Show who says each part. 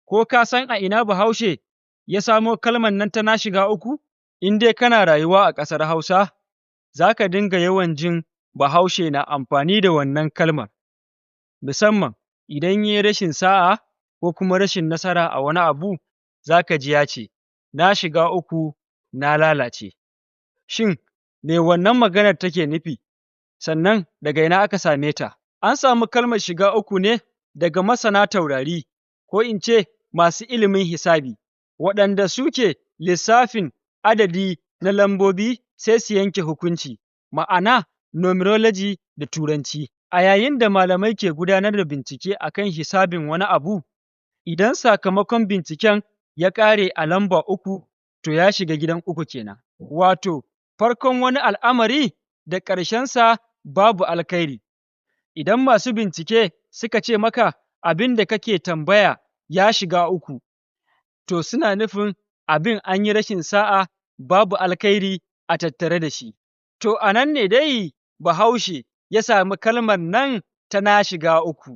Speaker 1: Ko ka san a ina Bahaushe ya samo kalmar nan ta na shiga uku? In dai kana rayuwa a ƙasar Hausa, za ka dinga yawan jin Bahaushe na amfani da wannan kalmar, musamman idan ya yi rashin sa'a ko kuma rashin nasara a wani abu, za ka ji ya ce, na shiga uku, na lalace. Shin, me wannan maganar take nufi? Sannan daga ina aka same ta? An samu kalmar shiga uku ne daga masana taurari, ko in ce masu ilimin hisabi, waɗanda suke lissafin adadi na lambobi sai su yanke hukunci, ma'ana numerology da Turanci. A yayin da malamai ke gudanar da bincike a kan hisabin wani abu, idan sakamakon binciken ya ƙare a lamba uku, to ya shiga gidan uku kenan. Wato, farkon wani al'amari da ƙarshensa babu alkhairi. Idan masu bincike suka ce maka abin da kake tambaya ya shiga uku, to suna nufin abin an yi rashin sa'a, babu alkhairi a tattare da shi. To, a nan ne dai Bahaushe ya sami kalmar nan ta na shiga uku.